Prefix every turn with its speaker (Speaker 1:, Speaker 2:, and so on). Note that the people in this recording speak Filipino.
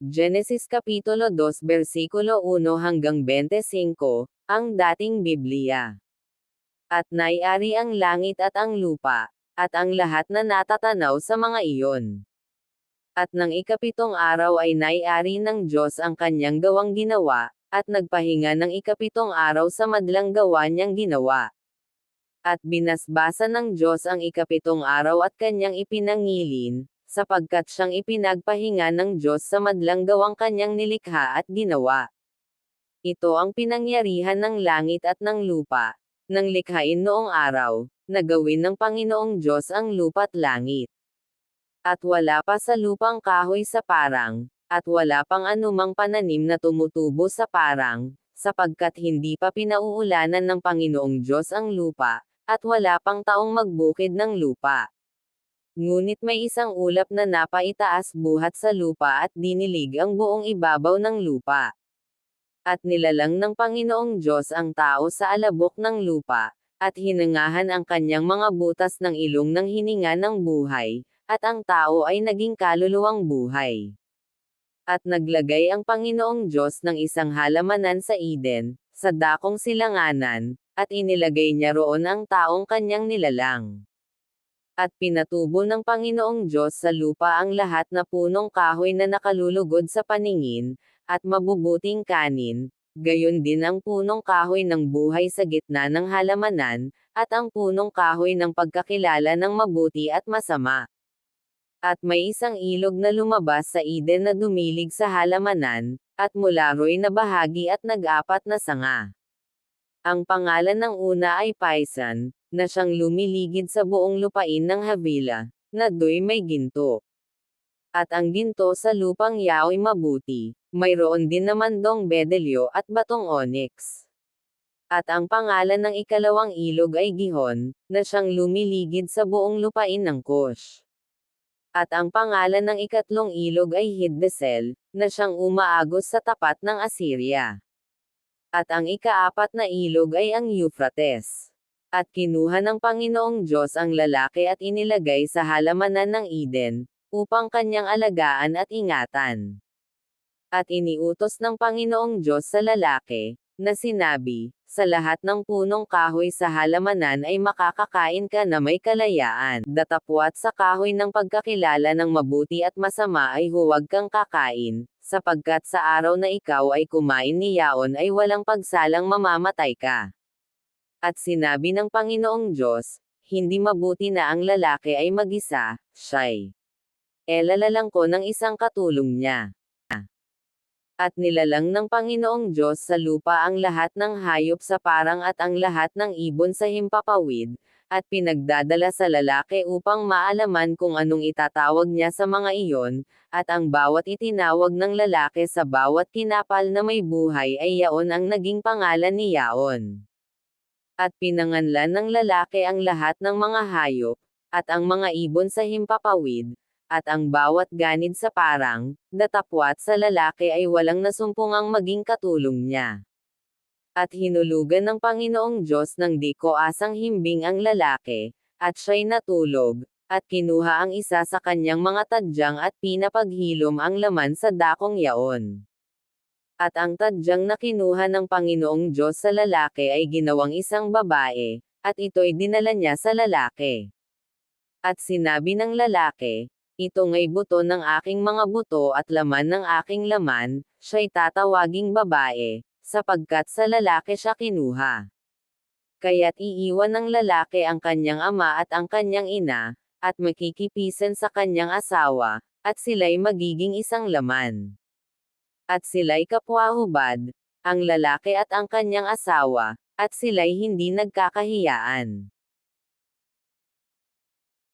Speaker 1: Genesis Kapitulo 2 versikulo 1 hanggang 25, ang dating Biblia. At naiari ang langit at ang lupa, at ang lahat na natatanaw sa mga iyon. At ng ikapitong araw ay naiari ng Diyos ang kanyang gawang ginawa, at nagpahinga ng ikapitong araw sa madlang gawa niyang ginawa. At binasbasa ng Diyos ang ikapitong araw at kanyang ipinangilin, sapagkat siyang ipinagpahinga ng Diyos sa madlang gawang kanyang nilikha at ginawa. Ito ang pinangyarihan ng langit at ng lupa, nang likhain noong araw, na gawin ng Panginoong Diyos ang lupa't langit. At wala pa sa lupang kahoy sa parang, at wala pang anumang pananim na tumutubo sa parang, sapagkat hindi pa pinauulanan ng Panginoong Diyos ang lupa, at wala pang taong magbukid ng lupa. Ngunit may isang ulap na napaitaas buhat sa lupa at dinilig ang buong ibabaw ng lupa. At nilalang ng Panginoong Diyos ang tao sa alabok ng lupa, at hinangahan ang kanyang mga butas ng ilong ng hininga ng buhay, at ang tao ay naging kaluluwang buhay. At naglagay ang Panginoong Diyos ng isang halamanan sa Eden, sa dakong silanganan, at inilagay niya roon ang taong kanyang nilalang. At pinatubo ng Panginoong Diyos sa lupa ang lahat na punong kahoy na nakalulugod sa paningin, at mabubuting kanin, gayon din ang punong kahoy ng buhay sa gitna ng halamanan, at ang punong kahoy ng pagkakilala ng mabuti at masama. At may isang ilog na lumabas sa Eden na dumilig sa halamanan, at mula ro'y na bahagi at nag-apat na sanga. Ang pangalan ng una ay Paisan, na siyang lumiligid sa buong lupain ng Havila, na do'y may ginto. At ang ginto sa lupang yao'y mabuti, mayroon din naman dong bedelyo at batong onyx. At ang pangalan ng ikalawang ilog ay Gihon, na siyang lumiligid sa buong lupain ng Cush. At ang pangalan ng ikatlong ilog ay Hiddekel, na siyang umaagos sa tapat ng Assyria. At ang ikaapat na ilog ay ang Euphrates. At kinuha ng Panginoong Diyos ang lalaki at inilagay sa halamanan ng Eden, upang kanyang alagaan at ingatan. At iniutos ng Panginoong Diyos sa lalaki, na sinabi, sa lahat ng punong kahoy sa halamanan ay makakakain ka na may kalayaan, datapwat sa kahoy ng pagkakilala ng mabuti at masama ay huwag kang kakain, sapagkat sa araw na ikaw ay kumain niyaon ay walang pagsalang mamamatay ka. At sinabi ng Panginoong Diyos, hindi mabuti na ang lalaki ay mag-isa, siya'y elalalang ko ng isang katulong niya. At nilalang ng Panginoong Diyos sa lupa ang lahat ng hayop sa parang at ang lahat ng ibon sa himpapawid, at pinagdadala sa lalaki upang maalaman kung anong itatawag niya sa mga iyon, at ang bawat itinawag ng lalaki sa bawat kinapal na may buhay ay yaon ang naging pangalan ni yaon. At pinanganlan ng lalaki ang lahat ng mga hayop, at ang mga ibon sa himpapawid, at ang bawat ganid sa parang, datapwat sa lalaki ay walang nasumpungang maging katulong niya. At hinulugan ng Panginoong Diyos ng di koasang himbing ang lalaki, at siya'y natulog, at kinuha ang isa sa kanyang mga tadyang at pinapaghilom ang laman sa dakong yaon. At ang tadyang na kinuha ng Panginoong Diyos sa lalaki ay ginawang isang babae, at ito'y dinala niya sa lalaki. At sinabi ng lalaki, ito nga'y buto ng aking mga buto at laman ng aking laman, siya'y tatawaging babae, sapagkat sa lalaki siya kinuha. Kaya't iiwan ng lalaki ang kanyang ama at ang kanyang ina, at makikipisan sa kanyang asawa, at sila'y magiging isang laman. At sila'y kapwa-hubad, ang lalaki at ang kanyang asawa, at sila'y hindi nagkakahiyaan.